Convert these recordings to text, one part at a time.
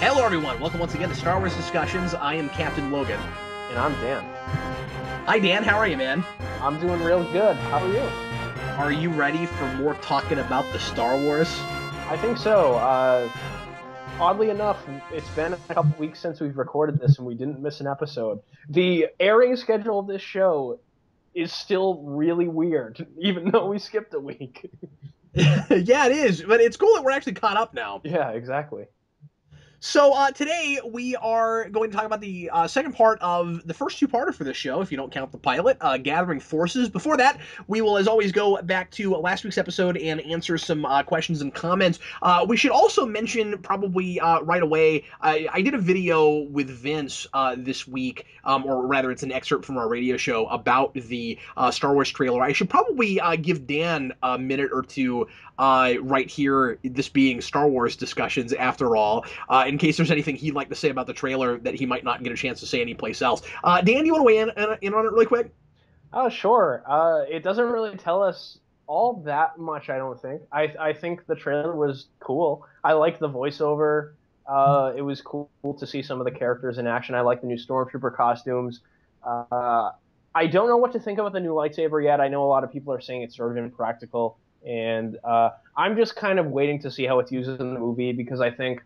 Hello, everyone. Welcome once again to Star Wars Discussions. I am Captain Logan. And I'm Dan. Hi, Dan. How are you, man? I'm doing real good. How are you? Are you ready for more talking about the Star Wars? I think so. Oddly enough, it's been a couple weeks since we've recorded this and we didn't miss an episode. The airing schedule of this show is still really weird, even though we skipped a week. Yeah, it is. But it's cool that we're actually caught up now. Yeah, exactly. So today we are going to talk about the second part of the first two-parter for this show, if you don't count the pilot, Gathering Forces. Before that, we will, as always, go back to last week's episode and answer some questions and comments. We should also mention, probably right away, I did a video with Vince this week, or rather it's an excerpt from our radio show about the Star Wars trailer. I should probably give Dan a minute or two right here, this being Star Wars discussions after all, in case there's anything he'd like to say about the trailer that he might not get a chance to say anyplace else. Dan, do you want to weigh in on it really quick? Oh, sure. It doesn't really tell us all that much, I don't think. I think the trailer was cool. I like the voiceover. It was cool to see some of the characters in action. I like the new Stormtrooper costumes. I don't know what to think about the new lightsaber yet. I know a lot of people are saying it's sort of impractical. And I'm just kind of waiting to see how it's used in the movie, because I think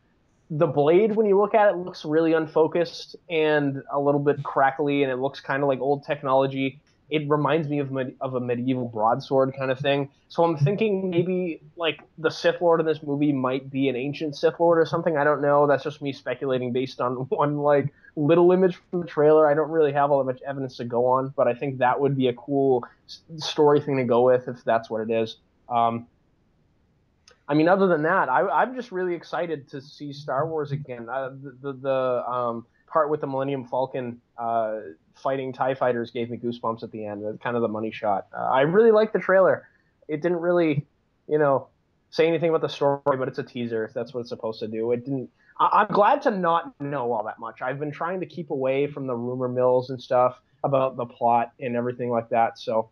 the blade, when you look at it, looks really unfocused and a little bit crackly, and it looks kind of like old technology. It reminds me of a medieval broadsword kind of thing. So I'm thinking maybe like the Sith Lord in this movie might be an ancient Sith Lord or something. I don't know. That's just me speculating based on one like little image from the trailer. I don't really have all that much evidence to go on, but I think that would be a cool story thing to go with if that's what it is. I mean, other than that, I'm just really excited to see Star Wars again. The part with the Millennium Falcon fighting TIE fighters gave me goosebumps at the end. Kind of the money shot. I really liked the trailer. It didn't really, say anything about the story, but it's a teaser. If that's what it's supposed to do. It didn't. I'm glad to not know all that much. I've been trying to keep away from the rumor mills and stuff about the plot and everything like that. So,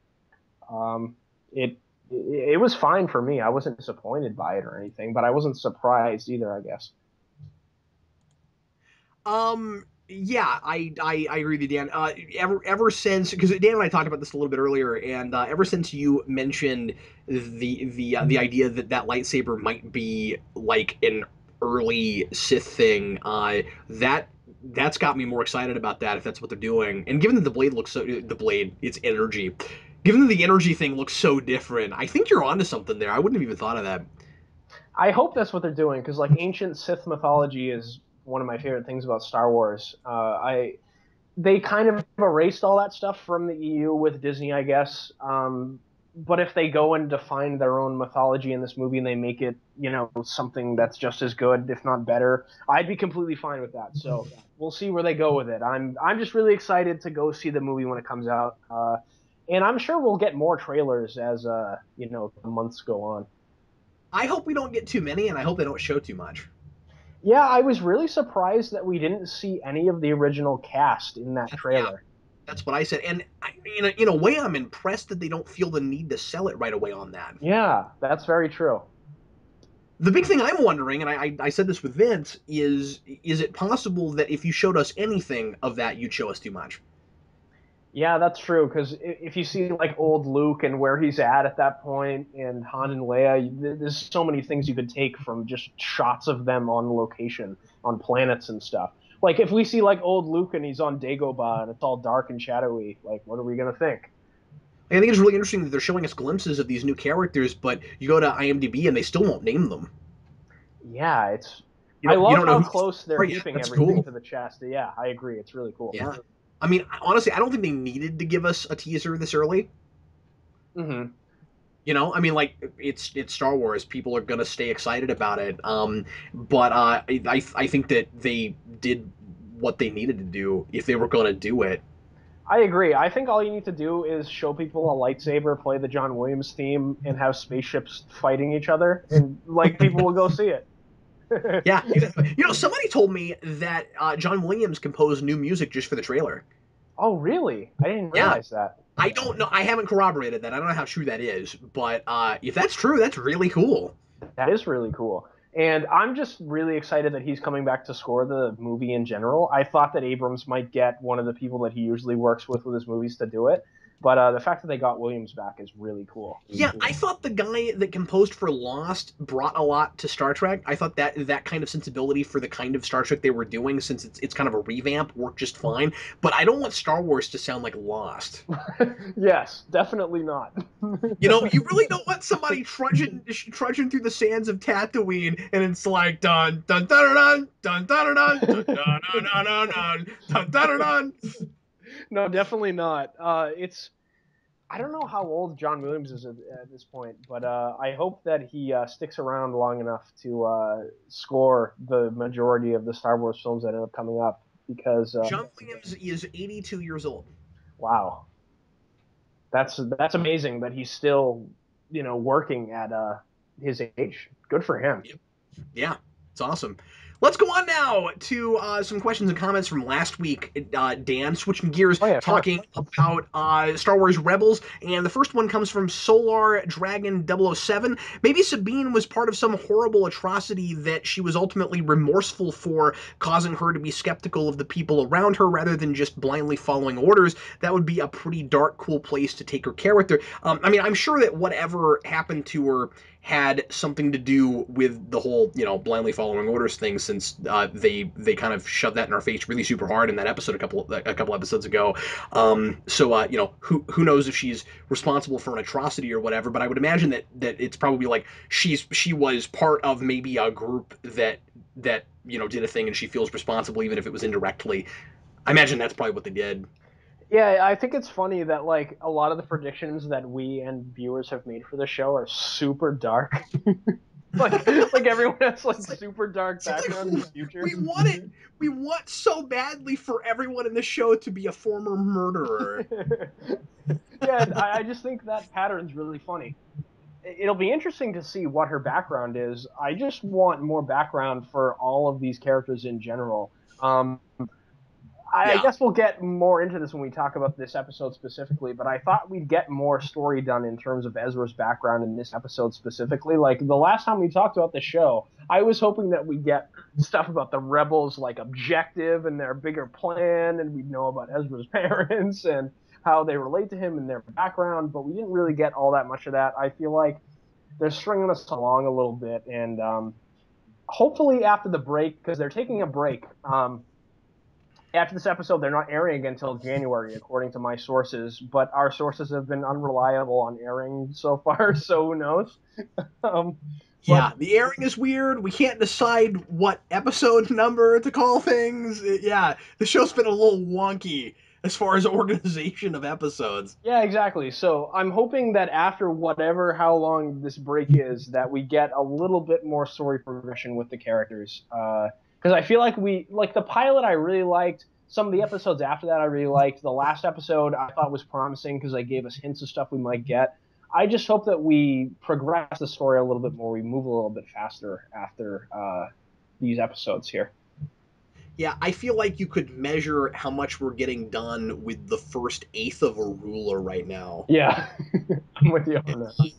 it was fine for me. I wasn't disappointed by it or anything, but I wasn't surprised either, I guess. Yeah, I agree with you, Dan. Ever since, because Dan and I talked about this a little bit earlier, and ever since you mentioned the idea that that lightsaber might be like an early Sith thing, that's got me more excited about that, if that's what they're doing. And given that its energy, given that the energy thing looks so different, I think you're onto something there. I wouldn't have even thought of that. I hope that's what they're doing, because like ancient Sith mythology is one of my favorite things about Star Wars. They kind of erased all that stuff from the EU with Disney, I guess. But if they go and define their own mythology in this movie and they make it, something that's just as good, if not better, I'd be completely fine with that. So we'll see where they go with it. I'm just really excited to go see the movie when it comes out. And I'm sure we'll get more trailers as the months go on. I hope we don't get too many, and I hope they don't show too much. Yeah, I was really surprised that we didn't see any of the original cast in that Yeah, trailer. that's what I said. And in a way, I'm impressed that they don't feel the need to sell it right away on that. Yeah, that's very true. The big thing I'm wondering, and I said this with Vince, is it possible that if you showed us anything of that, you'd show us too much? Yeah, that's true. Because if you see like old Luke and where he's at that point, and Han and Leia, there's so many things you could take from just shots of them on location, on planets and stuff. Like if we see like old Luke and he's on Dagobah and it's all dark and shadowy, like what are we gonna think? I think it's really interesting that they're showing us glimpses of these new characters, but you go to IMDb and they still won't name them. Yeah, it's. You I don't you love don't know how who. close they're Right, yeah, keeping that's everything cool. to the chest. Yeah, I agree. It's really cool. Yeah, I mean, honestly, I don't think they needed to give us a teaser this early. Hmm. I mean, like it's Star Wars. People are gonna stay excited about it. But I think that they did what they needed to do if they were gonna do it. I agree. I think all you need to do is show people a lightsaber, play the John Williams theme, and have spaceships fighting each other, and like people will go see it. Yeah, exactly. Somebody told me that John Williams composed new music just for the trailer. Oh, really? I didn't Yeah, realize that. I don't know. I haven't corroborated that. I don't know how true that is, but if that's true, that's really cool. That is really cool. And I'm just really excited that he's coming back to score the movie in general. I thought that Abrams might get one of the people that he usually works with his movies to do it, but the fact that they got Williams back is really cool. Yeah, I thought the guy that composed for Lost brought a lot to Star Trek. I thought that kind of sensibility for the kind of Star Trek they were doing, since it's kind of a revamp, worked just fine. But I don't want Star Wars to sound like Lost. Yes, definitely not. You know, you really don't want somebody trudging through the sands of Tatooine, and it's like dun dun dun dun dun dun dun dun dun dun dun dun dun dun dun. No, definitely not. It's I don't know how old John Williams is at this point, but I hope that he sticks around long enough to score the majority of the Star Wars films that end up coming up. Because John Williams is 82 years old. wow, that's amazing that he's still working at his age. Good for him. Yep. Yeah, it's awesome. Let's go on now to some questions and comments from last week. Dan, switching gears, Oh yeah, sure. talking about Star Wars Rebels. And the first one comes from Solar Dragon 007. Maybe Sabine was part of some horrible atrocity that she was ultimately remorseful for, causing her to be skeptical of the people around her rather than just blindly following orders. That would be a pretty dark, cool place to take her character. I mean, I'm sure that whatever happened to her had something to do with the whole, blindly following orders thing, since they kind of shoved that in our face really super hard in that episode a couple episodes ago. Who knows if she's responsible for an atrocity or whatever? But I would imagine that it's probably like she was part of maybe a group that did a thing, and she feels responsible even if it was indirectly. I imagine that's probably what they did. Yeah, I think it's funny that like a lot of the predictions that we and viewers have made for the show are super dark. like everyone has like super dark background in the future. We want so badly for everyone in the show to be a former murderer. Yeah, I just think that pattern's really funny. It'll be interesting to see what her background is. I just want more background for all of these characters in general. I Yeah. guess we'll get more into this when we talk about this episode specifically, but I thought we'd get more story done in terms of Ezra's background in this episode specifically. Like the last time we talked about the show, I was hoping that we'd get stuff about the rebels' like objective and their bigger plan, and we'd know about Ezra's parents and how they relate to him and their background, but we didn't really get all that much of that. I feel like they're stringing us along a little bit, and hopefully after the break, because they're taking a break. After this episode, they're not airing again until January, according to my sources. But our sources have been unreliable on airing so far, so who knows? Yeah, the airing is weird. We can't decide what episode number to call things. Yeah, the show's been a little wonky as far as organization of episodes. Yeah, exactly. So I'm hoping that after how long this break is, that we get a little bit more story progression with the characters. Because I feel like the pilot I really liked. Some of the episodes after that I really liked. The last episode I thought was promising because they gave us hints of stuff we might get. I just hope that we progress the story a little bit more. We move a little bit faster after these episodes here. Yeah, I feel like you could measure how much we're getting done with the first eighth of a ruler right now. Yeah, I'm with you on that.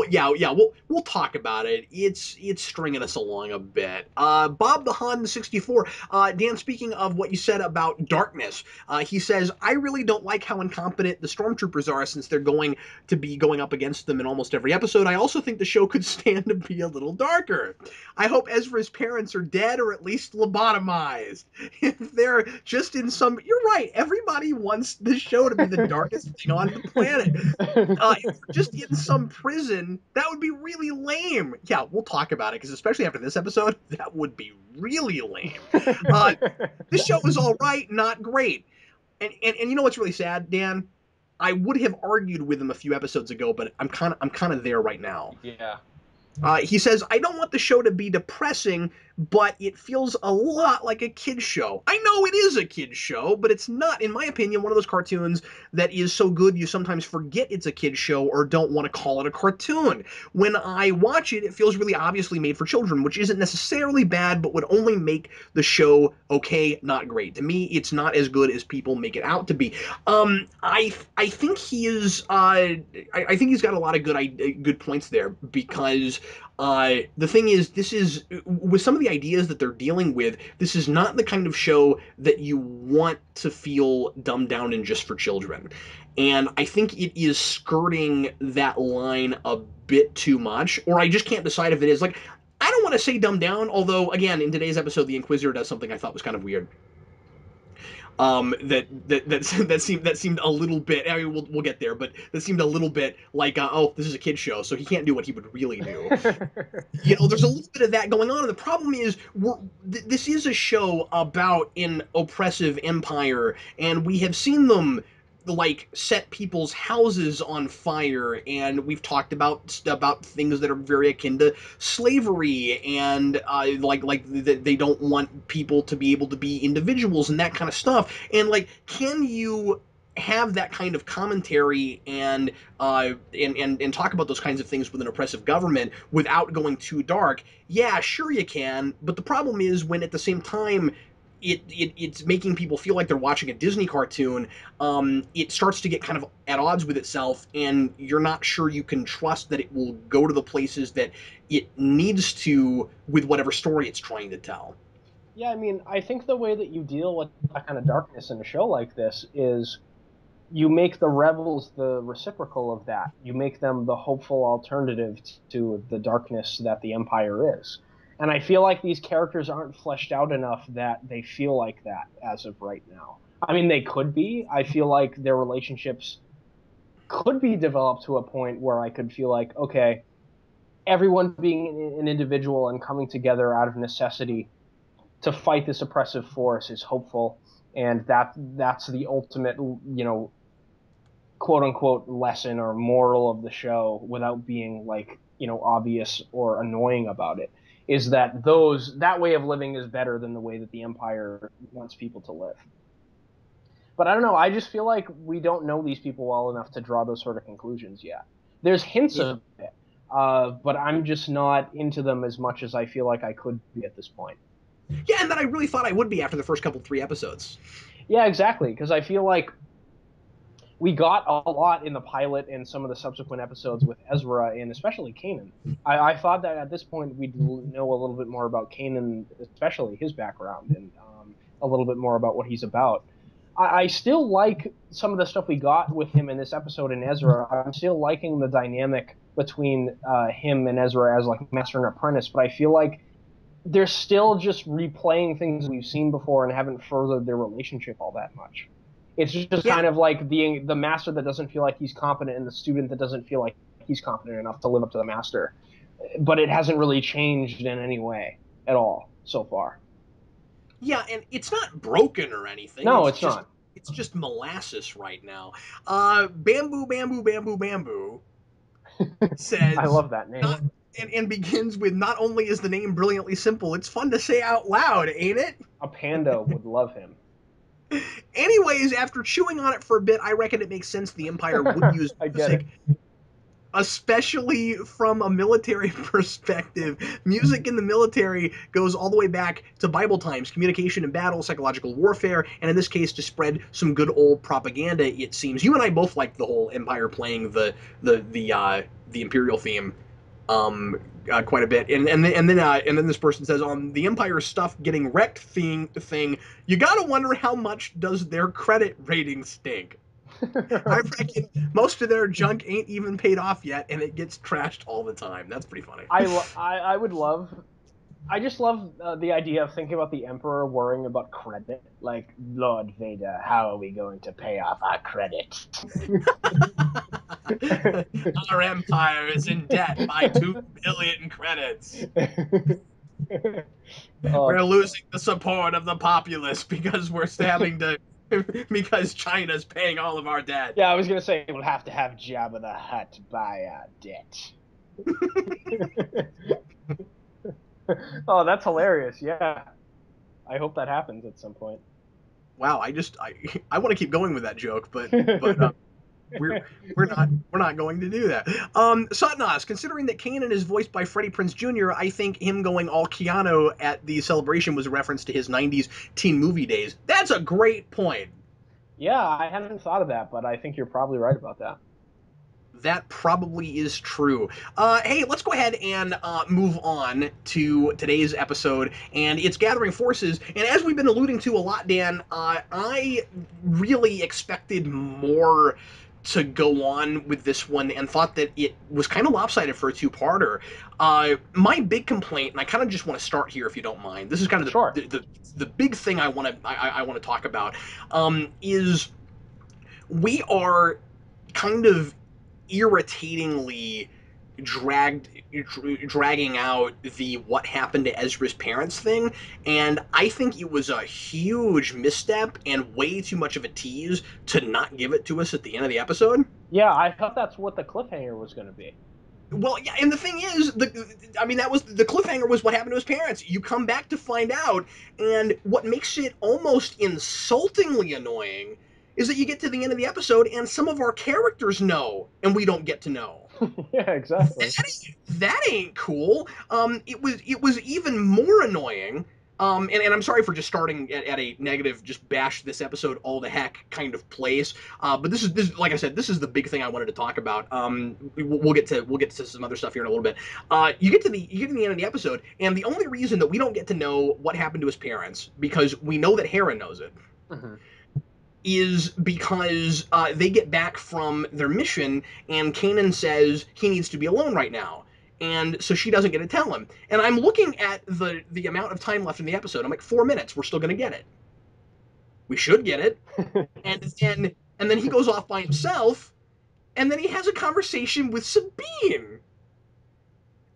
Yeah, we'll talk about it. It's stringing us along a bit. Bob the Hun 64. Dan, speaking of what you said about darkness, he says, I really don't like how incompetent the stormtroopers are since they're going to be going up against them in almost every episode. I also think the show could stand to be a little darker. I hope Ezra's parents are dead or at least lobotomized. If they're just in some, you're right, everybody wants this show to be the darkest thing on the planet. If they're just in some prison, that would be really lame. Yeah, we'll talk about it, because especially after this episode, that would be really lame. This show was all right, not great. And you know what's really sad, Dan? I would have argued with him a few episodes ago, but I'm kind of there right now. Yeah. He says, I don't want the show to be depressing, but it feels a lot like a kid's show. I know it is a kid's show, but it's not, in my opinion, one of those cartoons that is so good you sometimes forget it's a kid's show or don't want to call it a cartoon. When I watch it, it feels really obviously made for children, which isn't necessarily bad, but would only make the show okay, not great. To me, it's not as good as people make it out to be. I think he is. I think he's got a lot of good points there, because the thing is, this is with some of the ideas that they're dealing with. This is not the kind of show that you want to feel dumbed down and just for children. And I think it is skirting that line a bit too much, or I just can't decide if it is. Like, I don't want to say dumbed down, although, again, in today's episode, the Inquisitor does something I thought was kind of weird. That seemed a little bit. I mean, we'll get there, but that seemed a little bit like, oh, this is a kid show, so he can't do what he would really do. There's a little bit of that going on, and the problem is, this is a show about an oppressive empire, and we have seen them like set people's houses on fire, and we've talked about things that are very akin to slavery, and they don't want people to be able to be individuals and that kind of stuff. And like, can you have that kind of commentary and talk about those kinds of things with an oppressive government without going too dark? Yeah, sure you can, but the problem is when at the same time it's making people feel like they're watching a Disney cartoon, it starts to get kind of at odds with itself, and you're not sure you can trust that it will go to the places that it needs to with whatever story it's trying to tell. Yeah, I mean, I think the way that you deal with that kind of darkness in a show like this is you make the rebels the reciprocal of that. You make them the hopeful alternative to the darkness that the Empire is. And I feel like these characters aren't fleshed out enough that they feel like that as of right now. I mean, they could be. I feel like their relationships could be developed to a point where I could feel like, okay, everyone being an individual and coming together out of necessity to fight this oppressive force is hopeful, and that's the ultimate, quote unquote lesson or moral of the show, without being like, obvious or annoying about it, is that that way of living is better than the way that the Empire wants people to live. But I don't know, I just feel like we don't know these people well enough to draw those sort of conclusions yet. There's hints of it, but I'm just not into them as much as I feel like I could be at this point. Yeah, and that I really thought I would be after the first couple 3 episodes. Yeah, exactly, because I feel like we got a lot in the pilot and some of the subsequent episodes with Ezra and especially Kanan. I thought that at this point we'd know a little bit more about Kanan, especially his background, and a little bit more about what he's about. I still like some of the stuff we got with him in this episode in Ezra. I'm still liking the dynamic between him and Ezra as like master and apprentice, but I feel like they're still just replaying things we've seen before and haven't furthered their relationship all that much. It's just kind of like the master that doesn't feel like he's competent and the student that doesn't feel like he's competent enough to live up to the master. But it hasn't really changed in any way at all so far. Yeah, and it's not broken or anything. No, it's not. It's just molasses right now. Bamboo, bamboo, bamboo, bamboo says... I love that name. And begins with, not only is the name brilliantly simple, it's fun to say out loud, ain't it? A panda would love him. Anyways, after chewing on it for a bit, I reckon it makes sense the Empire would use music, especially from a military perspective. Music in the military goes all the way back to Bible times, communication in battle, psychological warfare, and in this case, to spread some good old propaganda. It seems you and I both like the whole Empire playing the Imperial theme quite a bit, and then this person says, on the Empire stuff getting wrecked thing, you gotta wonder how much does their credit rating stink. I reckon most of their junk ain't even paid off yet, and it gets trashed all the time. That's pretty funny. I just love the idea of thinking about the Emperor worrying about credit. Like, Lord Vader, how are we going to pay off our credit? Our empire is in debt by 2 billion credits. We're losing the support of the populace because we're having to... because China's paying all of our debt. Yeah, I was going to say, we'll have to have Jabba the Hutt buy our debt. Oh, that's hilarious. Yeah. I hope that happens at some point. Wow, I want to keep going with that joke, but we're not going to do that. Satnaz, considering that Kanan is voiced by Freddie Prinze Jr., I think him going all Keanu at the celebration was a reference to his 90s teen movie days. That's a great point. Yeah, I hadn't thought of that, but I think you're probably right about that. That probably is true. Hey, let's go ahead and move on to today's episode, and it's Gathering Forces. And as we've been alluding to a lot, Dan, I really expected more to go on with this one and thought that it was kind of lopsided for a two-parter. My big complaint, and I kind of just want to start here if you don't mind. This is kind of Sure. the big thing I want to talk about, is we are kind of irritatingly dragging out the what happened to Ezra's parents thing, and I think it was a huge misstep and way too much of a tease to not give it to us at the end of the episode. Yeah, I thought that's what the cliffhanger was going to be. Well, yeah, and the thing is, that was the cliffhanger was what happened to his parents. You come back to find out, and what makes it almost insultingly annoying is that you get to the end of the episode and some of our characters know, and we don't get to know. Yeah, exactly. That ain't cool. It was even more annoying. And I'm sorry for just starting at a negative, just bash this episode all the heck kind of place. But this like I said, this is the big thing I wanted to talk about. We'll get to some other stuff here in a little bit. You get to the end of the episode, and the only reason that we don't get to know what happened to his parents, because we know that Hera knows it, Mm-hmm. is because they get back from their mission, and Kanan says he needs to be alone right now. And so she doesn't get to tell him. And I'm looking at the amount of time left in the episode. I'm like, 4 minutes. We're still going to get it. We should get it. And then he goes off by himself, and then he has a conversation with Sabine.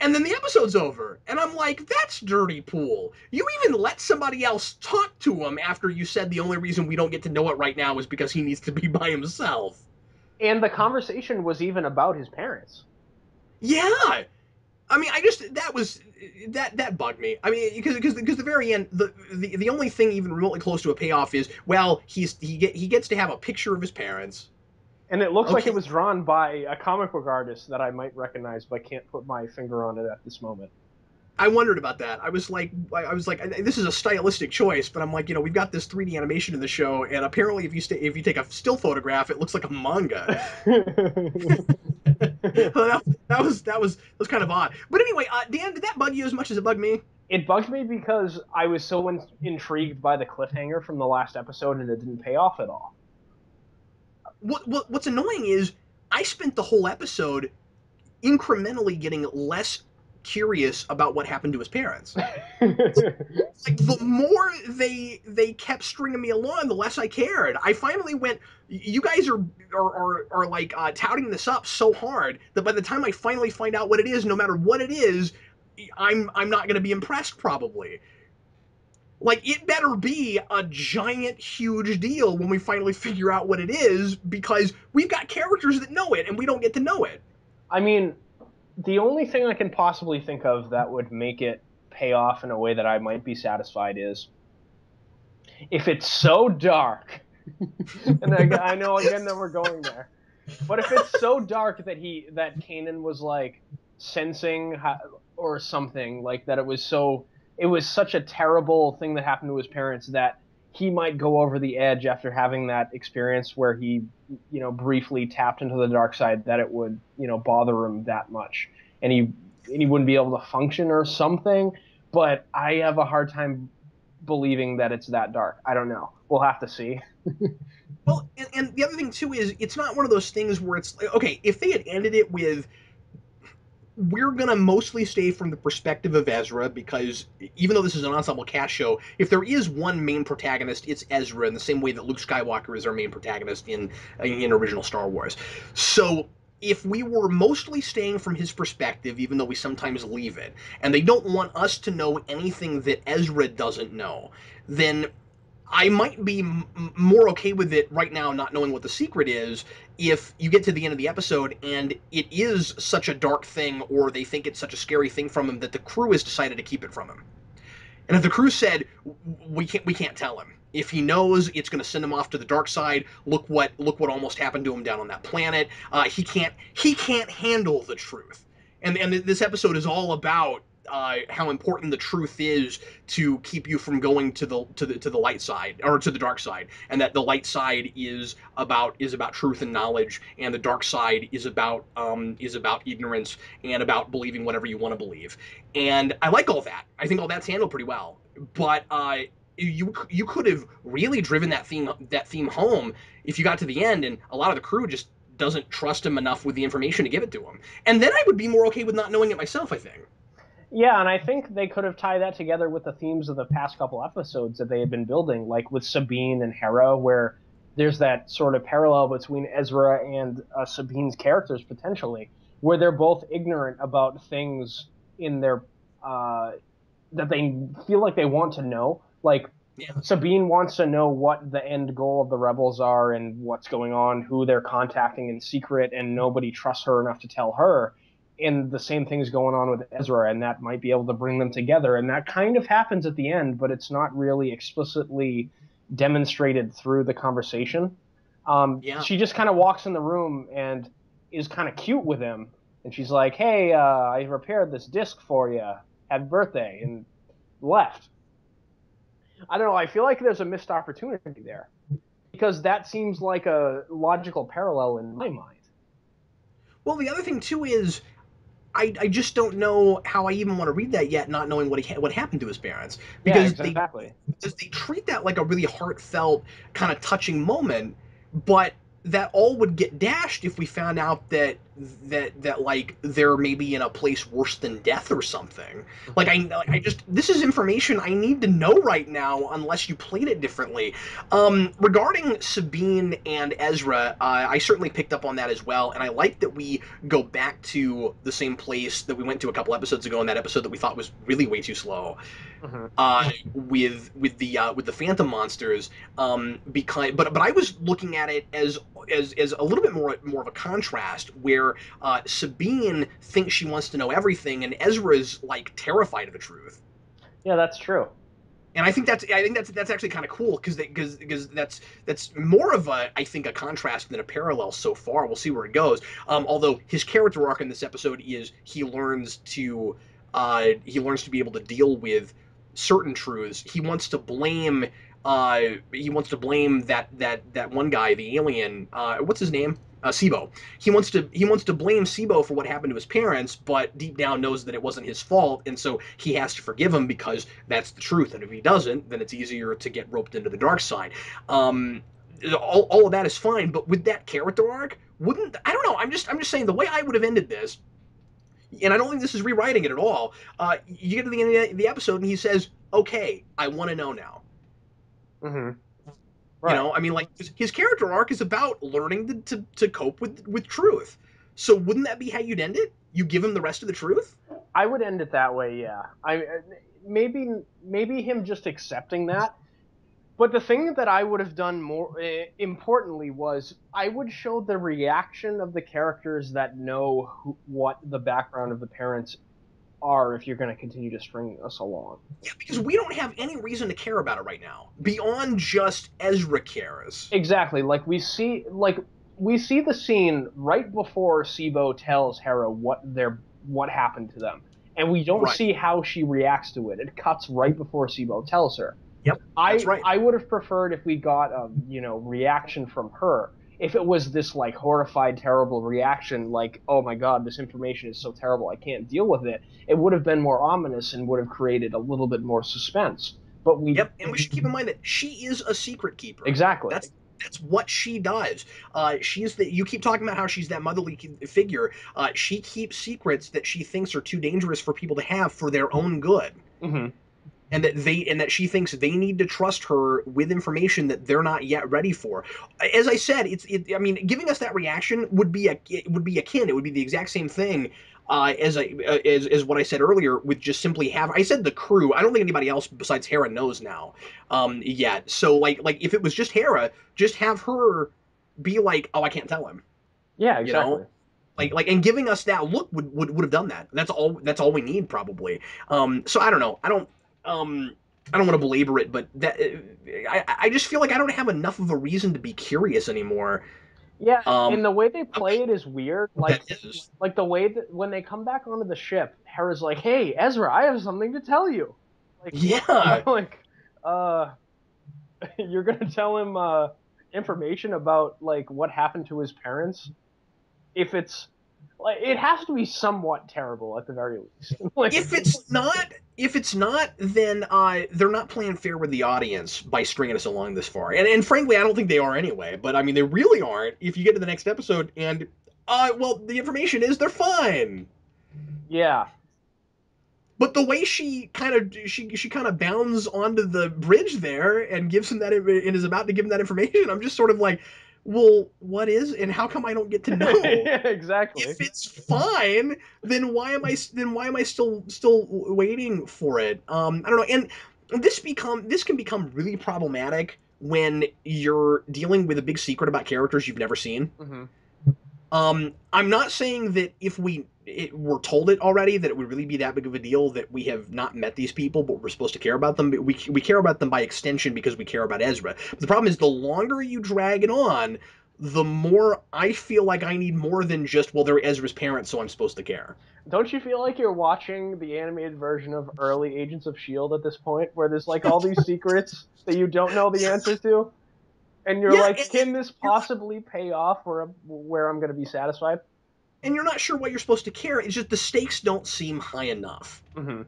And then the episode's over. And I'm like, that's dirty pool. You even let somebody else talk to him after you said the only reason we don't get to know it right now is because he needs to be by himself. And the conversation was even about his parents. Yeah. I mean, that bugged me. I mean, because the very end, the only thing even remotely close to a payoff is, well, he gets to have a picture of his parents. And it looks like Okay. it was drawn by a comic book artist that I might recognize, but can't put my finger on it at this moment. I wondered about that. I was like, this is a stylistic choice, but I'm like, we've got this 3D animation in the show, and apparently, if you take a still photograph, it looks like a manga. that was kind of odd. But anyway, Dan, did that bug you as much as it bugged me? It bugged me because I was so intrigued by the cliffhanger from the last episode, and it didn't pay off at all. What's annoying is I spent the whole episode incrementally getting less curious about what happened to his parents. Like, the more they kept stringing me along, the less I cared. I finally went, you guys are like touting this up so hard that by the time I finally find out what it is, no matter what it is, I'm not going to be impressed probably. Like, it better be a giant, huge deal when we finally figure out what it is, because we've got characters that know it and we don't get to know it. I mean, the only thing I can possibly think of that would make it pay off in a way that I might be satisfied is if it's so dark, and I know again that we're going there, but if it's so dark that Kanan was like sensing or something like that, it was such a terrible thing that happened to his parents that he might go over the edge after having that experience where he, briefly tapped into the dark side, that it would, bother him that much, and he wouldn't be able to function or something. But I have a hard time believing that it's that dark. I don't know. We'll have to see. Well, and the other thing too is it's not one of those things where it's like, okay, if they had ended it with, we're gonna mostly stay from the perspective of Ezra, because even though this is an ensemble cast show, if there is one main protagonist, it's Ezra, in the same way that Luke Skywalker is our main protagonist in original Star Wars. So if we were mostly staying from his perspective, even though we sometimes leave it, and they don't want us to know anything that Ezra doesn't know, then I might be more okay with it right now, not knowing what the secret is, if you get to the end of the episode and it is such a dark thing, or they think it's such a scary thing from him, that the crew has decided to keep it from him. And if the crew said, we can't tell him. If he knows, it's going to send him off to the dark side. Look what almost happened to him down on that planet. He can't handle the truth. And this episode is all about how important the truth is to keep you from going to the light side or to the dark side, and that the light side is about truth and knowledge, and the dark side is about ignorance and about believing whatever you want to believe. And I like all that. I think all that's handled pretty well. But you could have really driven that theme home if you got to the end, and a lot of the crew just doesn't trust him enough with the information to give it to him. And then I would be more okay with not knowing it myself, I think. Yeah, and I think they could have tied that together with the themes of the past couple episodes that they had been building, like with Sabine and Hera, where there's that sort of parallel between Ezra and Sabine's characters potentially, where they're both ignorant about things in their uh, that they feel like they want to know. Like Yeah. Sabine wants to know what the end goal of the rebels are and what's going on, who they're contacting in secret, and nobody trusts her enough to tell her. And the same thing's going on with Ezra, and that might be able to bring them together. And that kind of happens at the end, but it's not really explicitly demonstrated through the conversation. Yeah. She just kind of walks in the room and is kind of cute with him, and she's like, "Hey, I repaired this disc for you. Happy birthday!" and left. I don't know. I feel like there's a missed opportunity there because that seems like a logical parallel in my mind. Well, the other thing too is I just don't know how I even want to read that yet, not knowing what happened to his parents, Yeah, because they exactly. because they treat that like a really heartfelt kind of touching moment, but that all would get dashed if we found out that like they're maybe in a place worse than death or something. Like I just, this is information I need to know right now unless you played it differently. Regarding Sabine and Ezra, I certainly picked up on that as well, and I like that we go back to the same place that we went to a couple episodes ago in that episode that we thought was really way too slow, Mm-hmm. with the Phantom monsters. Because but I was looking at it as a little bit more of a contrast, where Sabine thinks she wants to know everything, and Ezra's like terrified of the truth. Yeah, that's true. And I think that's actually kind of cool, because that's more of a, I think, a contrast than a parallel so far. We'll see where it goes. Although his character arc in this episode is he learns to be able to deal with certain truths. He wants to blame that one guy, the alien. What's his name? Sibo. He wants to blame Sibo for what happened to his parents, but deep down knows that it wasn't his fault, and so he has to forgive him because that's the truth. And if he doesn't, then it's easier to get roped into the dark side. Um, all of that is fine, but with that character arc, wouldn't, I don't know. I'm just saying, the way I would have ended this, and I don't think this is rewriting it at all. You get to the end of the episode, and he says, "Okay, I want to know now." Mm-hmm. You Right. know, I mean, like, his character arc is about learning to cope with truth. So wouldn't that be how you'd end it? You give him the rest of the truth? I would end it that way. Yeah. Maybe him just accepting that. But the thing that I would have done more importantly was I would show the reaction of the characters that know what the background of the parents are if you're going to continue to string us along. Yeah, because we don't have any reason to care about it right now beyond just Ezra cares. Exactly. Like we see the scene right before Sibo tells Hera what happened to them, and we don't Right. see how she reacts to it. It cuts right before Sibo tells her. Yep. That's I right. I would have preferred if we got a reaction from her. If it was this like horrified, terrible reaction, like oh my god, this information is so terrible, I can't deal with it. It would have been more ominous and would have created a little bit more suspense. But we Yep, and we should keep in mind that she is a secret keeper. exactly. That's what she does. She's the. You keep talking about how she's that motherly figure. She keeps secrets that she thinks are too dangerous for people to have for their own good, Hmm. and that she thinks they need to trust her with information that they're not yet ready for. As I said, I mean, giving us that reaction would be akin. It would be the exact same thing. As what I said earlier, with just simply have, I said the crew. I don't think anybody else besides Hera knows now, yet. So like if it was just Hera, just have her be like, oh, I can't tell him, Yeah, you know, exactly. and giving us that look would have done that. That's all we need, probably. So I don't know. I don't want to belabor it, but that I just feel like I don't have enough of a reason to be curious anymore. Yeah, Um, and the way they play it is weird. what that is. Like the way that when they come back onto the ship, Hera's like, "Hey, Ezra, I have something to tell you." Like what? Yeah, Like, uh, you're gonna tell him information about like what happened to his parents? If it's like it has to be somewhat terrible at the very least. Like, if it's not, then they're not playing fair with the audience by stringing us along this far. And frankly, I don't think they are anyway. But I mean, they really aren't. If you get to the next episode and well, the information is they're fine. yeah, But the way she kind of bounds onto the bridge there and gives him that and is about to give him that information, I'm just sort of like, well, what is and how come I don't get to know? yeah, exactly. If it's fine, then why am I still waiting for it? I don't know. And this can become really problematic when you're dealing with a big secret about characters you've never seen. Hmm. I'm not saying that if we're told it already that it would really be that big of a deal that we have not met these people, but we're supposed to care about them. But we care about them by extension because we care about Ezra. But the problem is the longer you drag it on, the more I feel like I need more than just well, they're Ezra's parents, so I'm supposed to care. Don't you feel like you're watching the animated version of early Agents of Shield at this point, where there's like all these secrets that you don't know the answer to, and you're Yeah, like, can this possibly pay off where I'm going to be satisfied? and you're not sure what you're supposed to care. It's just the stakes don't seem high enough. Hmm.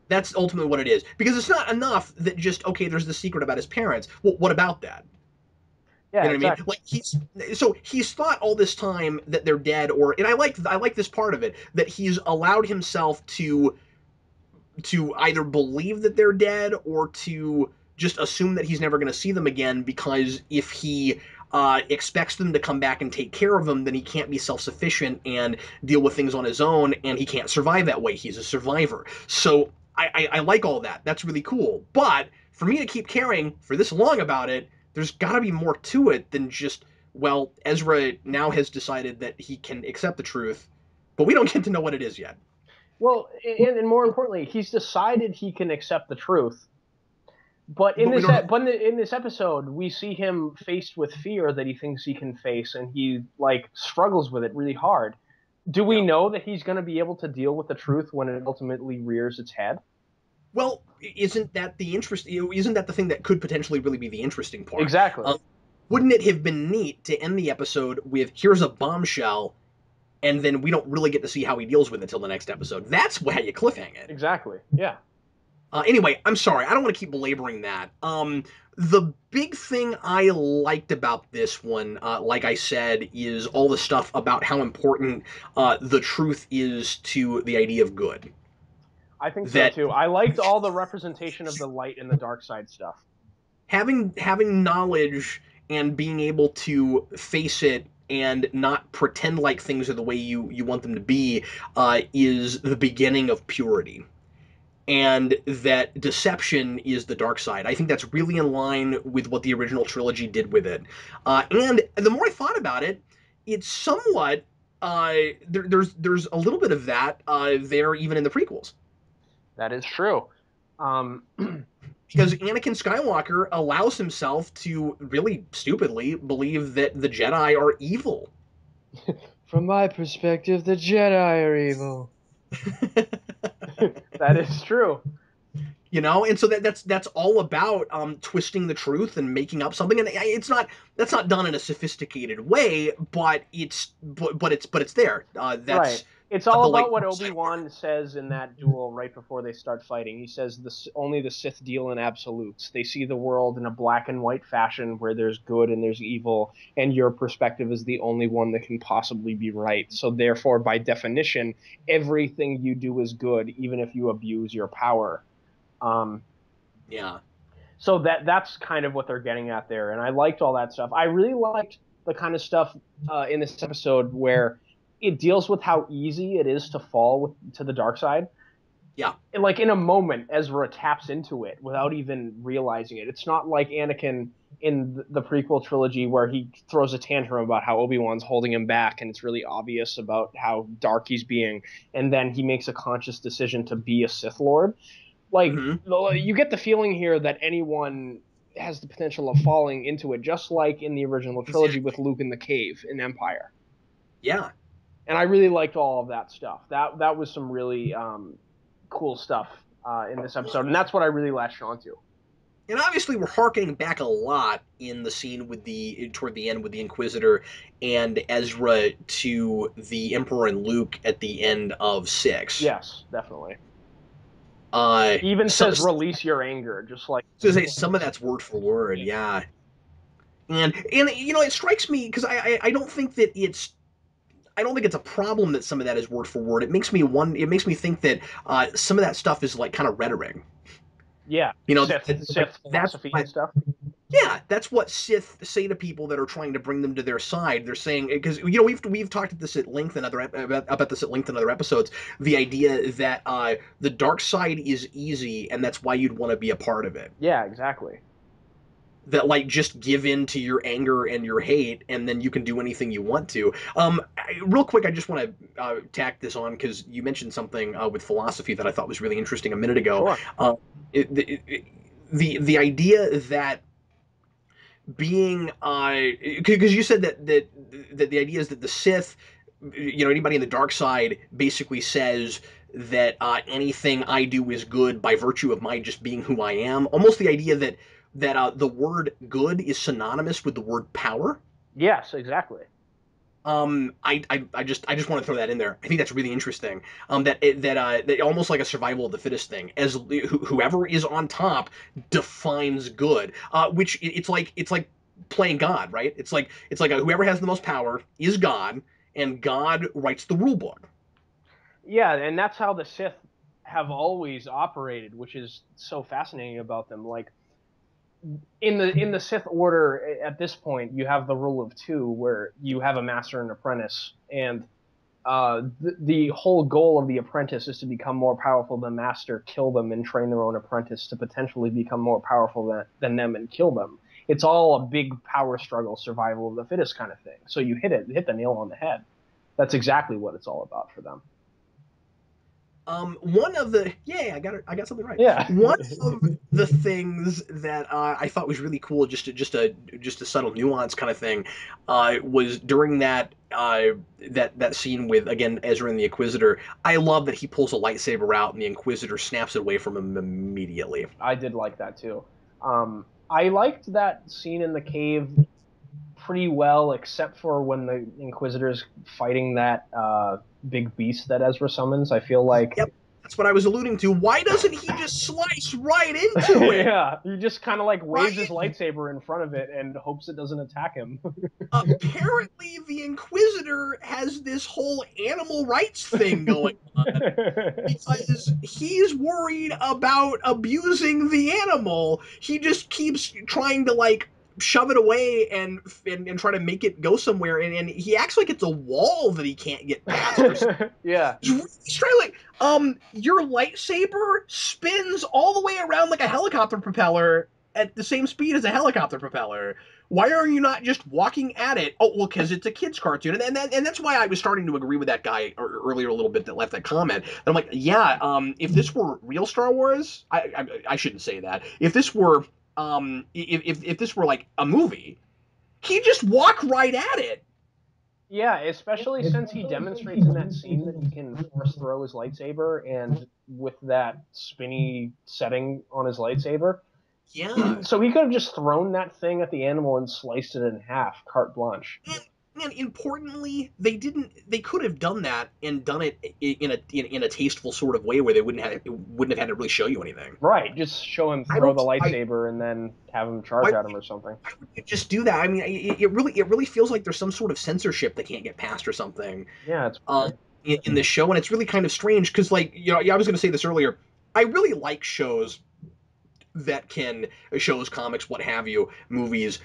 That's ultimately what it is because it's not enough that just okay, there's the secret about his parents. Well, what about that? You Yeah, know what I mean? exactly. Like he's thought all this time that they're dead, or and I like this part of it that he's allowed himself to either believe that they're dead or to just assume that he's never going to see them again because if he expects them to come back and take care of him, then he can't be self-sufficient and deal with things on his own, and he can't survive that way. He's a survivor. So I like all that. That's really cool. But for me to keep caring for this long about it, there's got to be more to it than just well, Ezra now has decided that he can accept the truth, but we don't get to know what it is yet. Well, and more importantly, he's decided he can accept the truth. But But we don't know. in this episode, we see him faced with fear that he thinks he can face, and he like struggles with it really hard. Do we Yeah. know that he's going to be able to deal with the truth when it ultimately rears its head? Well, isn't that the interest? Isn't that the thing that could potentially really be the interesting part? Exactly. Wouldn't it have been neat to end the episode with "Here's a bombshell," and then we don't really get to see how he deals with it till the next episode? That's how you cliffhang it. Exactly. Yeah. Anyway, I'm sorry, I don't want to keep belaboring that. The big thing I liked about this one, like I said, is all the stuff about how important the truth is to the idea of good. I think so That too. I liked all the representation of the light and the dark side stuff. having knowledge and being able to face it and not pretend like things are the way you want them to be is the beginning of purity. And that deception is the dark side. I think that's really in line with what the original trilogy did with it. And the more I thought about it, it's somewhat there's a little bit of that there even in the prequels That is true. Um, because Anakin Skywalker allows himself to really stupidly believe that the Jedi are evil. from my perspective, the Jedi are evil. That is true. And so that's all about twisting the truth and making up something, and it's not that's not done in a sophisticated way, but it's there. Right. That's It's all the about light what side. Obi-Wan says in that duel right before they start fighting. He says only the Sith deal in absolutes. They see the world in a black and white fashion where there's good and there's evil, and your perspective is the only one that can possibly be right. So therefore, by definition, everything you do is good, even if you abuse your power. Um, Yeah. so that's kind of what they're getting at there, and I liked all that stuff. I really liked the kind of stuff in this episode where it deals with how easy it is to fall to the dark side. Yeah. And like in a moment, Ezra taps into it without even realizing it. It's not like Anakin in the prequel trilogy where he throws a tantrum about how Obi-Wan's holding him back, and it's really obvious about how dark he's being, and then he makes a conscious decision to be a Sith Lord. Like Hmm. you get the feeling here that anyone has the potential of falling into it, just like in the original trilogy with Exactly. Luke in the cave in Empire. Yeah. And I really liked all of that stuff. That was some really cool stuff in this episode, and that's what I really latched onto. And obviously, we're harkening back a lot in the scene with the toward the end with the Inquisitor and Ezra to the Emperor and Luke at the end of six. Yes, definitely. Uh, He even so, says so release your anger, just like to say some of that's word for word, yeah. yeah. And you know, it strikes me because I don't think that I don't think it's a problem that some of that is word for word. It makes me It makes me think that some of that stuff is like kind of rhetoric. Yeah, You know, Sith that's philosophy and what stuff. yeah, that's what Sith say to people that are trying to bring them to their side. They're saying because you know we've talked about this at length in about this at length in other episodes. The idea that the dark side is easy, and that's why you'd want to be a part of it. Yeah, exactly. That like just give in to your anger and your hate, and then you can do anything you want to. Real quick, I just want to tack this on because you mentioned something with philosophy that I thought was really interesting a minute ago. Sure. Uh, the idea that being because you said that the idea is that the Sith, you know, anybody in the dark side basically says that anything I do is good by virtue of my just being who I am. Almost the idea that the word good is synonymous with the word power. Yes, exactly. I just want to throw that in there. I think that's really interesting. That almost like a survival of the fittest thing, as whoever is on top defines good. Which it's like playing God, right? It's like whoever has the most power is God, and God writes the rule book. Yeah, and that's how the Sith have always operated, which is so fascinating about them. Like in the Sith order at this point, you have the rule of two, where you have a master and apprentice, and the whole goal of the apprentice is to become more powerful than master, kill them, and train their own apprentice to potentially become more powerful than them and kill them. It's all a big power struggle, survival of the fittest kind of thing. So you hit the nail on the head. That's exactly what it's all about for them. One of the I got something right. Yeah. One of the things that I thought was really cool, just a subtle nuance kind of thing, was during that scene with again Ezra and the Inquisitor. I love that he pulls a lightsaber out and the Inquisitor snaps it away from him immediately. I did like that too. I liked that scene in the cave pretty well, except for when the Inquisitor's fighting that big beast that Ezra summons. I feel like, Yep, that's what I was alluding to. Why doesn't he just slice right into it? yeah, he just kind of like waves his Right? lightsaber in front of it and hopes it doesn't attack him. Apparently the Inquisitor has this whole animal rights thing going on because he's worried about abusing the animal. He just keeps trying to like shove it away and try to make it go somewhere, and he acts like it's a wall that he can't get past or something. Yeah. It's really strange. Like, your lightsaber spins all the way around like a helicopter propeller at the same speed as a helicopter propeller. Why are you not just walking at it? Oh, well, because it's a kid's cartoon, and that's why I was starting to agree with that guy earlier a little bit that left that comment. And I'm like, yeah, if this were real Star Wars, I shouldn't say that. If this were if this were like a movie, he'd just walk right at it. Yeah, especially since he demonstrates in that scene that he can force throw his lightsaber, and with that spinny setting on his lightsaber. Yeah. So he could have just thrown that thing at the animal and sliced it in half, carte blanche. And importantly, they didn't. They could have done that and done it in a tasteful sort of way where they wouldn't have had to really show you anything. Right, just show him I throw don't. the I lightsaber and then have him charge why, at him or something. why would you just do that? I mean, it really feels like there's some sort of censorship they can't get past or something. Yeah, it's Um, weird. in this show, and it's really kind of strange because, like, you know, yeah, I was going to say this earlier. I really like shows, comics, what have you, movies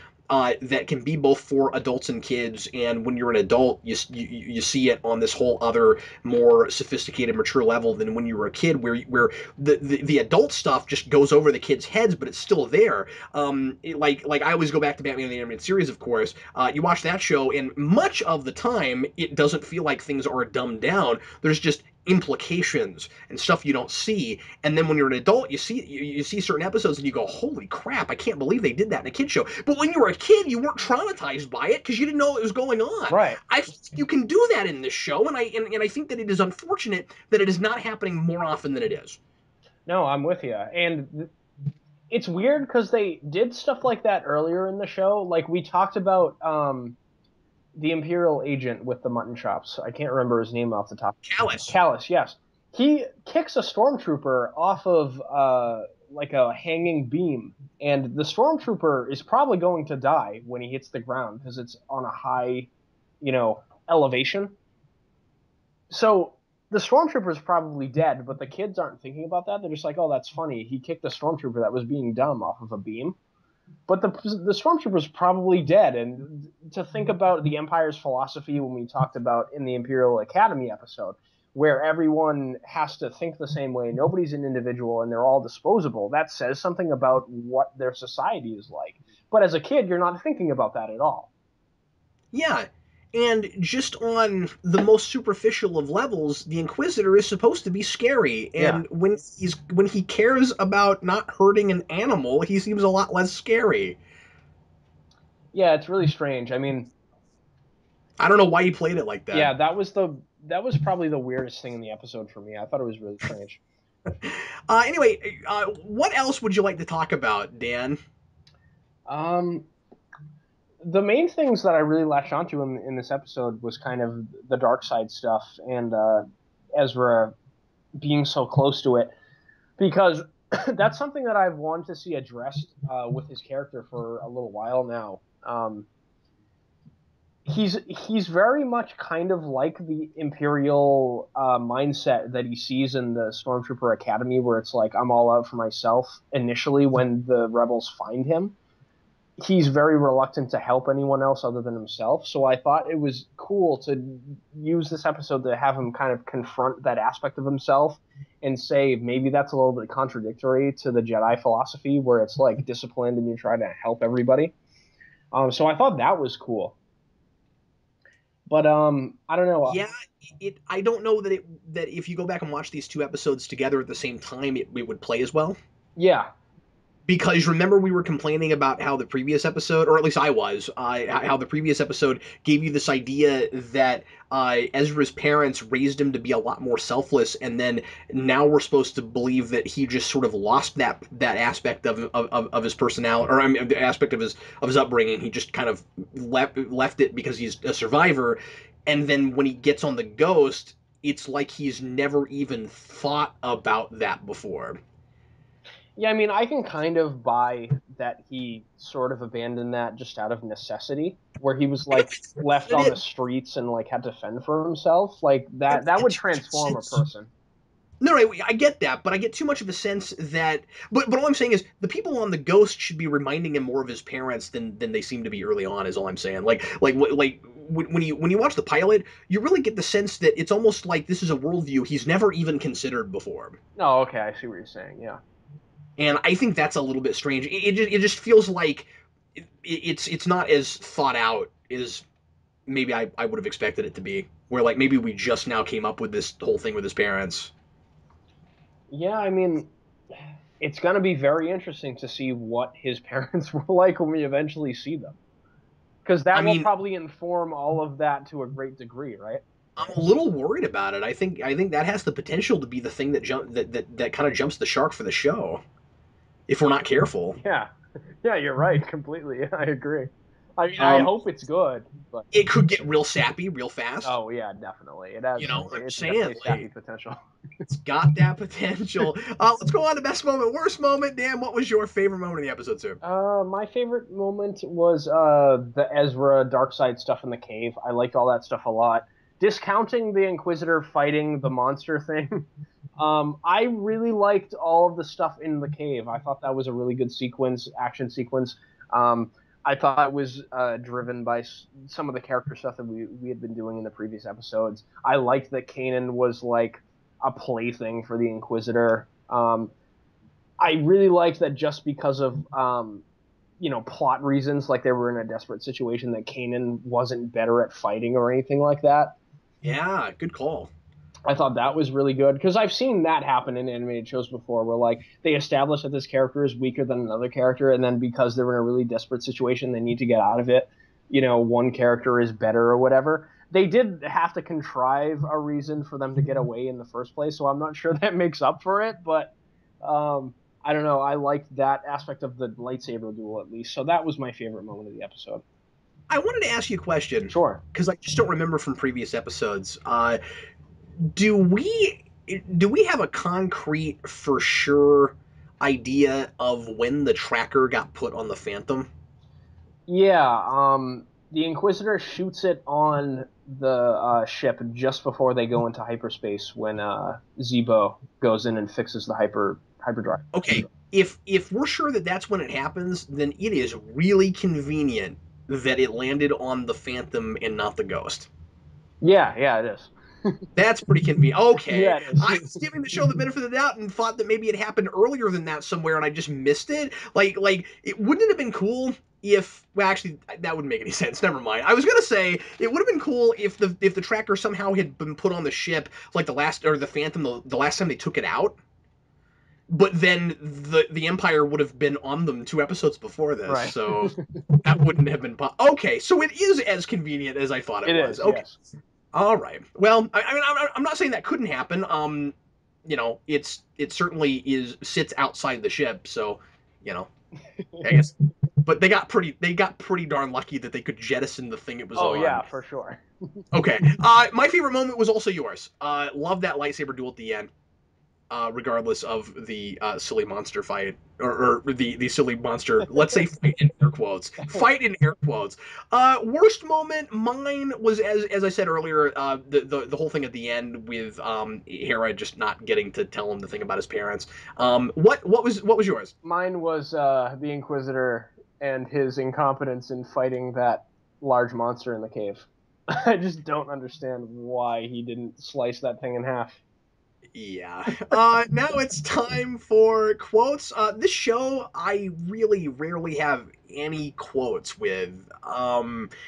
that can be both for adults and kids. And when you're an adult, you see it on this whole other, more sophisticated, mature level than when you were a kid, where the adult stuff just goes over the kids' heads, but it's still there. Like I always go back to Batman the Animated Series, of course. You watch that show, and much of the time, it doesn't feel like things are dumbed down. There's just implications and stuff you don't see. And then when you're an adult, you see certain episodes and you go, holy crap, I can't believe they did that in a kid show. But when you were a kid, you weren't traumatized by it because you didn't know what was going on. Right. I think you can do that in this show, and I think that it is unfortunate that it is not happening more often than it is. No, I'm with you. And it's weird because they did stuff like that earlier in the show. Like we talked about the Imperial agent with the mutton chops. I can't remember his name off the top. Callous. Callus, yes. He kicks a stormtrooper off of like a hanging beam, and the stormtrooper is probably going to die when he hits the ground because it's on a high, elevation. So the stormtrooper is probably dead, but the kids aren't thinking about that. They're just like, "Oh, that's funny. He kicked a stormtrooper that was being dumb off of a beam." But the stormtrooper's probably dead, and to think about the Empire's philosophy when we talked about in the Imperial Academy episode, where everyone has to think the same way, nobody's an individual, and they're all disposable, that says something about what their society is like. But as a kid, you're not thinking about that at all. Yeah, and just on the most superficial of levels, the Inquisitor is supposed to be scary, Yeah, and when he cares about not hurting an animal, he seems a lot less scary. yeah, it's really strange. I mean, I don't know why he played it like that. yeah, that was probably the weirdest thing in the episode for me. I thought it was really strange. Anyway, what else would you like to talk about, Dan? Um, the main things that I really latched onto in this episode was kind of the dark side stuff and Ezra being so close to it because that's something that I've wanted to see addressed with his character for a little while now. He's very much kind of like the Imperial mindset that he sees in the Stormtrooper Academy, where it's like I'm all out for myself. Initially, when the rebels find him, he's very reluctant to help anyone else other than himself. So I thought it was cool to use this episode to have him kind of confront that aspect of himself and say maybe that's a little bit contradictory to the Jedi philosophy, where it's like disciplined and you try to help everybody. So I thought that was cool. But I don't know. Yeah, I don't know that if you go back and watch these two episodes together at the same time, it would play as well. Yeah, Because remember we were complaining about how the previous episode, or at least I was, how the previous episode gave you this idea that Ezra's parents raised him to be a lot more selfless, and then now we're supposed to believe that he just sort of lost that aspect of his personality, or I mean, the aspect of his upbringing. He just kind of left it because he's a survivor, and then when he gets on the Ghost, it's like he's never even thought about that before. yeah. I mean, I can kind of buy that he sort of abandoned that just out of necessity, where he was like left on the streets and like had to fend for himself. Like that would transform a person. No, I get that, but I get too much of a sense that. But all I'm saying is the people on the Ghost should be reminding him more of his parents than they seem to be early on. Is all I'm saying. Like when you watch the pilot, you really get the sense that it's almost like this is a worldview he's never even considered before. Oh, okay, I see what you're saying. Yeah. And I think that's a little bit strange. It just feels like it's not as thought out as maybe I would have expected it to be. Where like maybe we just now came up with this whole thing with his parents. Yeah, I mean, it's going to be very interesting to see what his parents were like when we eventually see them. Because I that will mean, probably inform all of that to a great degree, right? I'm a little worried about it. I think that has the potential to be the thing that kind of jumps the shark for the show if we're not careful. Yeah. Yeah, you're right. Completely. I agree. I mean, I Um, hope it's good, but it could get real sappy real fast. oh yeah, definitely. I'm It's saying definitely sappy like potential. it's got that potential. Let's go on to best moment, worst moment. Dan, what was your favorite moment in the episode, sir? My favorite moment was the Ezra dark side stuff in the cave. I liked all that stuff a lot. Discounting the Inquisitor fighting the monster thing. I really liked all of the stuff in the cave. I thought that was a really good action sequence. I thought it was driven by some of the character stuff that we had been doing in the previous episodes. I liked that Kanan was like a plaything for the Inquisitor. I really liked that just because of plot reasons, like they were in a desperate situation, that Kanan wasn't better at fighting or anything like that. Yeah, good call. I thought that was really good because I've seen that happen in animated shows before, where like they establish that this character is weaker than another character, and then because they're in a really desperate situation, they need to get out of it. One character is better or whatever. They did have to contrive a reason for them to get away in the first place, so I'm not sure that makes up for it, but I don't know. I liked that aspect of the lightsaber duel at least, so that was my favorite moment of the episode. I wanted to ask you a question Sure. because I just don't remember from previous episodes. Do we do we have a concrete for sure idea of when the tracker got put on the Phantom? Yeah, the Inquisitor shoots it on the ship just before they go into hyperspace when Zebo goes in and fixes the hyperdrive. Okay, if we're sure that that's when it happens, then it is really convenient that it landed on the Phantom and not the Ghost. Yeah, yeah, it is. That's pretty convenient. Okay, Yeah, it is. I was giving the show the benefit of the doubt and thought that maybe it happened earlier than that somewhere, and I just missed it. Like it wouldn't it have been cool if well, actually, that wouldn't make any sense. Never mind. I was gonna say it would have been cool if the tracker somehow had been put on the ship, like the Phantom, the last time they took it out. But then the Empire would have been on them 2 episodes before this, Right. so that wouldn't have been okay. So it is as convenient as I thought it It was. is, Okay. yes. All right. Well, I mean, I'm not saying that couldn't happen. It certainly sits outside the ship, so you know, I guess. But they got pretty darn lucky that they could jettison the thing it was Oh on. yeah, for sure. Okay. My favorite moment was also yours. Love that lightsaber duel at the end. Regardless of the silly monster fight or the silly monster, let's say fight in air quotes. Fight in air quotes. Worst moment, mine was as I said earlier, the whole thing at the end with Hera just not getting to tell him the thing about his parents. What was yours? Mine was the Inquisitor and his incompetence in fighting that large monster in the cave. I just don't understand why he didn't slice that thing in half. Yeah. Now it's time for quotes. This show, I really rarely have any quotes with.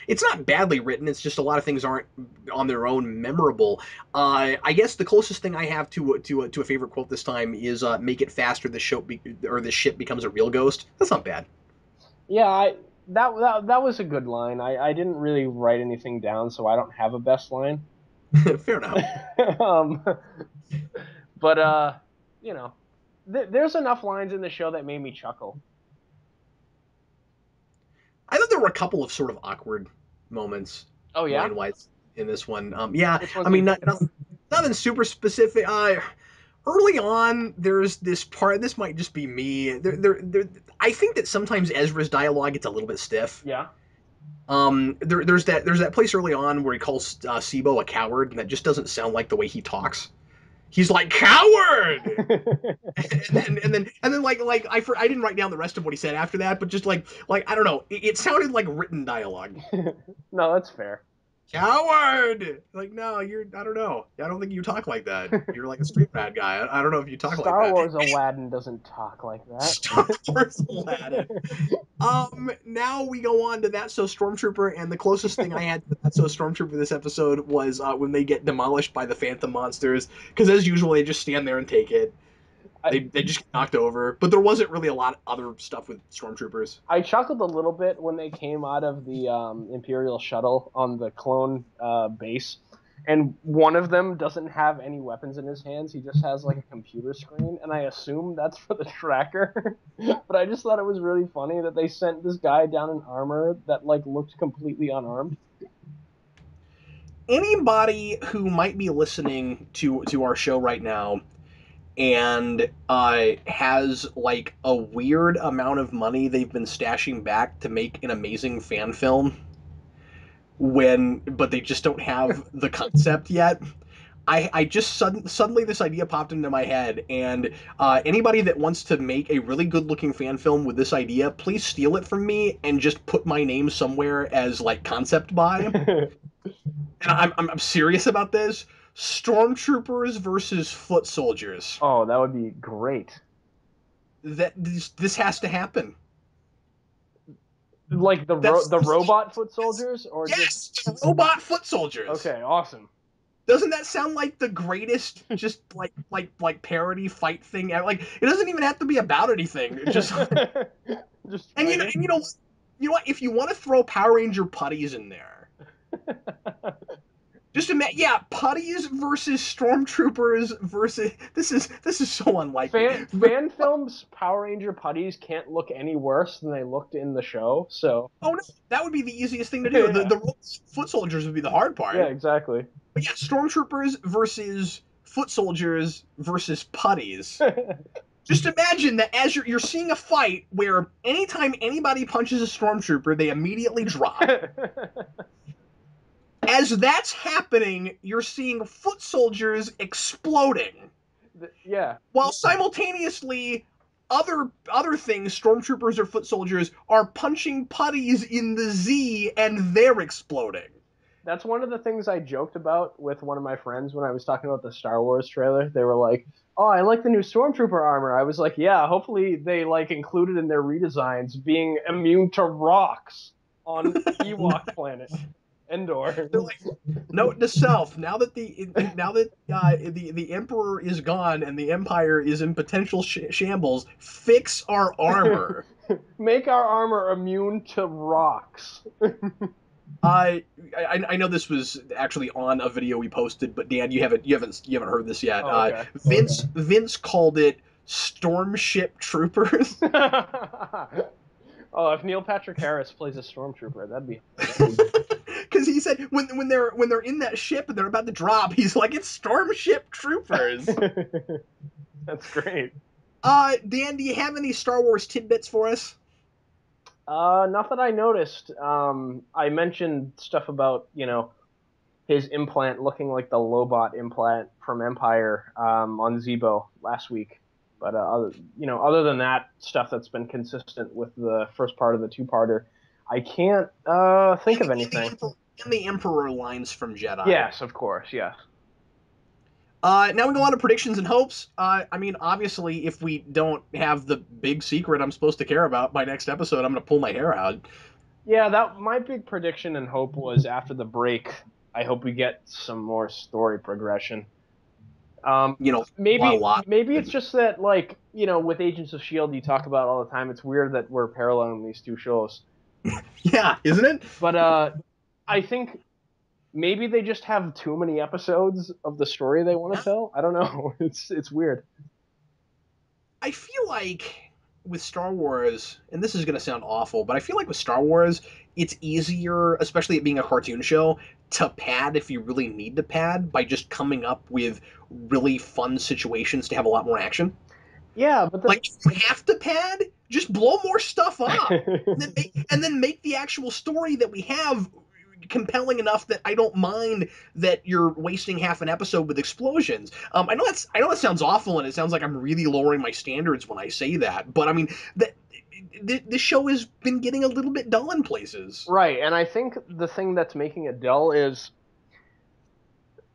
It's not badly written. It's just a lot of things aren't on their own memorable. I guess the closest thing I have to a favorite quote this time is "Make it faster. The ship becomes a real ghost." That's not bad. Yeah, that was a good line. I didn't really write anything down, so I don't have a best line. Fair enough. um, but you know, there's enough lines in the show that made me chuckle. I thought there were a couple of sort of awkward moments Oh yeah, line wise in this one. Yeah, which I ones are mean, you thinking? nothing super specific. Early on, there's this part. This might just be me. I think that sometimes Ezra's dialogue gets a little bit stiff. Yeah. There's that place early on where he calls Sibo a coward, and that just doesn't sound like the way he talks. He's like coward, and then I didn't write down the rest of what he said after that, but just like I don't know, it sounded like written dialogue. No, that's fair. Coward! Like, no, I don't know. I don't think you talk like that. You're like a street bad guy. I don't know if you talk like Star that. Wars Aladdin doesn't talk like that. Star Wars Aladdin. Now we go on to That So Stormtrooper, and the closest thing I had to That So Stormtrooper this episode was when they get demolished by the Phantom monsters, because as usual, they just stand there and take it. I, They just get knocked over, but there wasn't really a lot of other stuff with Stormtroopers. I chuckled a little bit when they came out of the Imperial shuttle on the clone base, and one of them doesn't have any weapons in his hands. He just has like a computer screen, and I assume that's for the tracker. But I just thought it was really funny that they sent this guy down in armor that like looked completely unarmed. Anybody who might be listening to our show right now and has like a weird amount of money they've been stashing back to make an amazing fan film but they just don't have the concept yet. I just suddenly this idea popped into my head, and anybody that wants to make a really good looking fan film with this idea, please steal it from me and just put my name somewhere as like concept by. And I'm serious about this. Stormtroopers versus foot soldiers. Oh, that would be great. This has to happen. Like the robot foot soldiers, or yes, just robot foot soldiers. okay, awesome. Doesn't that sound like the greatest, just like parody fight thing ever? Like it doesn't even have to be about anything. Just Just and fighting. you know what? If you want to throw Power Ranger putties in there, just imagine, yeah, putties versus stormtroopers versus this is so unlikely. Fan films Power Ranger putties can't look any worse than they looked in the show. So Oh no, that would be the easiest thing to do. The yeah, the foot soldiers would be the hard yeah, part. exactly. But yeah, stormtroopers versus foot soldiers versus putties. Just imagine that as you're seeing a fight where anytime anybody punches a stormtrooper, they immediately drop. As that's happening, you're seeing foot soldiers exploding, Yeah, while simultaneously other things, stormtroopers or foot soldiers, are punching putties in the Z and they're exploding. that's one of the things I joked about with one of my friends when I was talking about the Star Wars trailer. They were like, "Oh, I like the new Stormtrooper armor." I was like, "Yeah, hopefully they like included in their redesigns being immune to rocks on Ewok planet Endor." They're like, note to self: now that the emperor is gone and the empire is in potential shambles, fix our armor. Make our armor immune to rocks. I know this was actually on a video we posted, but Dan, you haven't heard this yet. Oh, okay. Vince called it Storm Ship Troopers. Oh, if Neil Patrick Harris plays a stormtrooper, that'd be Because he said when they're in that ship and they're about to drop, he's like, it's Storm Ship Troopers. that's great. Dan, do you have any Star Wars tidbits for us? Not that I noticed. I mentioned stuff about his implant looking like the Lobot implant from Empire on Zebo last week. But other than that stuff that's been consistent with the first part of the two-parter, I can't think of anything. And the Emperor lines from Jedi. Yes, of course, yes. Now we go on to predictions and hopes. I mean, obviously, if we don't have the big secret I'm supposed to care about by next episode, I'm going to pull my hair out. Yeah, that my big prediction and hope was after the break. I hope we get some more story progression. You know, a Maybe lot. maybe it's just that with Agents of Shield you talk about all the time. It's weird that we're paralleling these two shows. Yeah, isn't it? But I think maybe they just have too many episodes of the story they want to tell. I don't know. It's weird. I feel like with Star Wars, and this is going to sound awful, but I feel like with Star Wars, it's easier, especially it being a cartoon show, to pad if you really need to pad by just coming up with really fun situations to have a lot more action. Yeah, but Like, if you have to pad, just blow more stuff up. And then make the actual story that we have compelling enough that I don't mind that you're wasting half an episode with explosions. I know that sounds awful, and it sounds like I'm really lowering my standards when I say that. But I mean, this show has been getting a little bit dull in places. right, and I think the thing that's making it dull is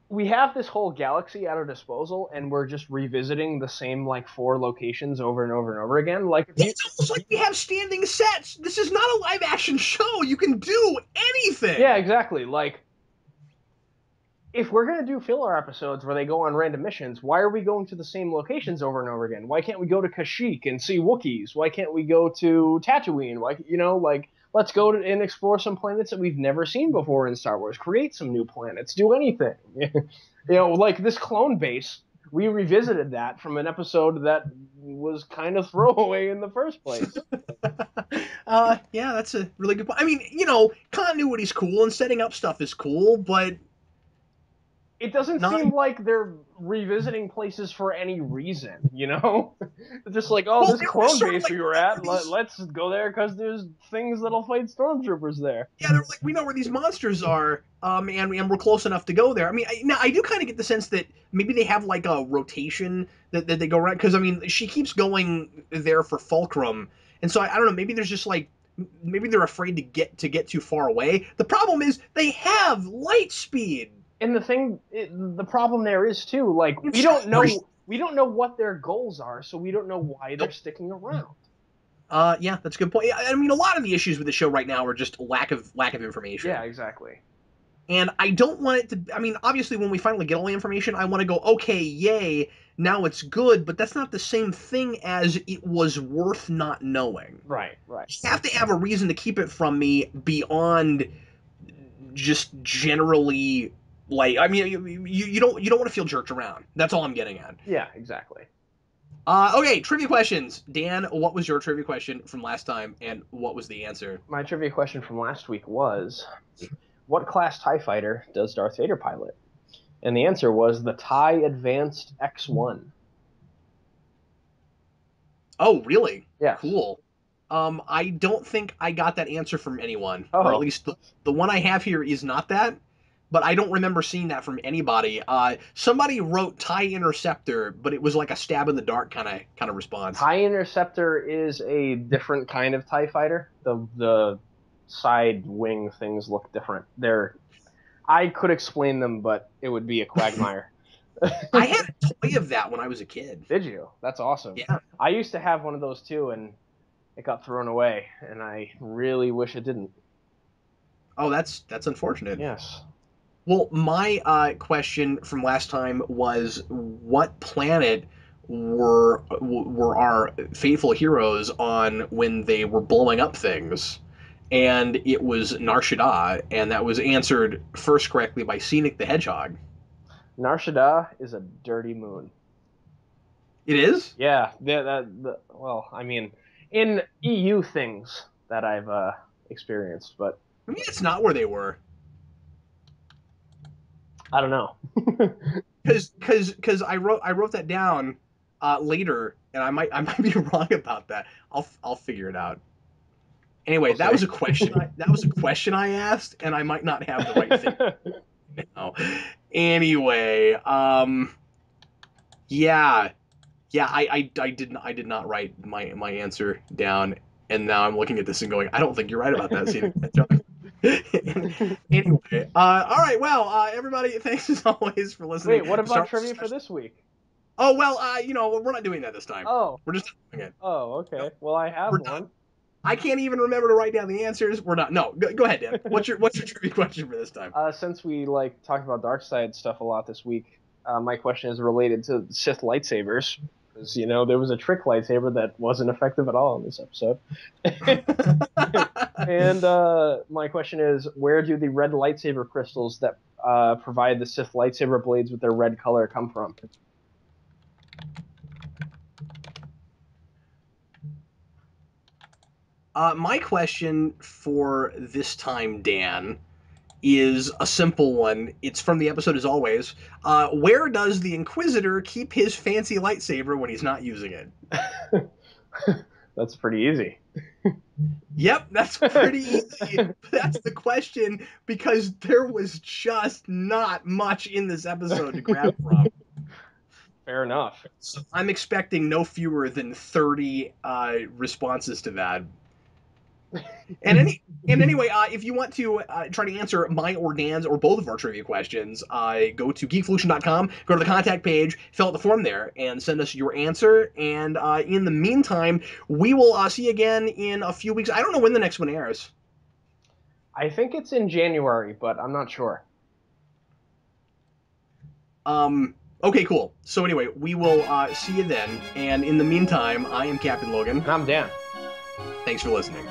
we have this whole galaxy at our disposal, and we're just revisiting the same like four locations over and over and over again. Like It's almost like we have standing sets. This is not a live action show. You can do anything. yeah, exactly. Like if we're gonna do filler episodes where they go on random missions, why are we going to the same locations over and over again? Why can't we go to Kashyyyk and see Wookiees? Why can't we go to Tatooine? Why let's go and explore some planets that we've never seen before in Star Wars. Create some new planets. Do anything. Like this clone base. We revisited that from an episode that was kind of throwaway in the first place. Yeah, that's a really good point. I mean, continuity's cool and setting up stuff is cool, but It doesn't not. seem like they're revisiting places for any reason, They're just like, oh, Well, this they're clone sort of base like, we were at, let's go there because there's things that'll fight stormtroopers there. yeah, they're like, we know where these monsters are, and we're close enough to go there. I mean, now I do kind of get the sense that maybe they have like a rotation that they go around, because I mean, she keeps going there for Fulcrum, and so I don't know. Maybe there's just like, maybe they're afraid to get too far away. The problem is they have light speed. And the problem there is too, like we don't know what their goals are, so we don't know why they're sticking around. Yeah, that's a good point. I mean, a lot of the issues with the show right now are just lack of information. Yeah, exactly. And I don't want it to. I mean, obviously, when we finally get all the information, I want to go, okay, yay, now it's good. But that's not the same thing as it was worth not knowing. Right, right. You have to have a reason to keep it from me beyond just generally. Like, I mean, you don't want to feel jerked around. That's all I'm getting at. Yeah, exactly. Okay, trivia questions. Dan, what was your trivia question from last time, and what was the answer? My trivia question from last week was, what class TIE fighter does Darth Vader pilot? And the answer was the TIE Advanced X1. Oh, really? Yes. Cool. I don't think I got that answer from anyone, Oh. or at least the one I have here is not that. But I don't remember seeing that from anybody. Somebody wrote TIE Interceptor, but it was like a stab in the dark kind of response. TIE Interceptor is a different kind of TIE fighter. The side wing things look different. I could explain them, but it would be a quagmire. I had a toy of that when I was a kid. Did you? That's awesome. Yeah. I used to have one of those too, and it got thrown away, and I really wish it didn't. Oh, that's unfortunate. Yes. Well, my question from last time was, what planet were our faithful heroes on when they were blowing up things? And it was Nar Shaddaa, and that was answered first correctly by Scenic the Hedgehog. Nar Shaddaa is a dirty moon. It is? Yeah. Well, I mean, in EU things that I've experienced, but I mean, it's not where they were. I don't know. Because I wrote that down later, and I might be wrong about that. I'll figure it out. Anyway, that was a question. That was a question I asked, and I might not have the right thing. No. Anyway, yeah. I did not write my answer down, and now I'm looking at this and going, I don't think you're right about that, Scenic. Anyway, all right. Well, everybody, thanks as always for listening. Wait, what about trivia for this week? Oh well, we're not doing that this time. Oh, we're just doing it. Oh, okay. No, well, I have one. Not. I can't even remember to write down the answers. We're not. No, go ahead, Dan. What's your trivia question for this time? Since we talked about dark side stuff a lot this week, my question is related to Sith lightsabers. Because there was a trick lightsaber that wasn't effective at all in this episode. And my question is, where do the red lightsaber crystals that provide the Sith lightsaber blades with their red color come from? My question for this time, Dan, is a simple one. It's from the episode as always. Where does the Inquisitor keep his fancy lightsaber when he's not using it? That's pretty easy. Yep, that's pretty easy. That's the question, because there was just not much in this episode to grab from. Fair enough. So I'm expecting no fewer than 30 responses to that. And anyway, if you want to try to answer my or Dan's or both of our trivia questions, go to geekvolution.com, go to the contact page, fill out the form there, and send us your answer. And in the meantime, we will see you again in a few weeks. I don't know when the next one airs. I think it's in January, but I'm not sure. Okay, cool. So anyway, we will see you then. And in the meantime, I am Captain Logan. And I'm Dan. Thanks for listening.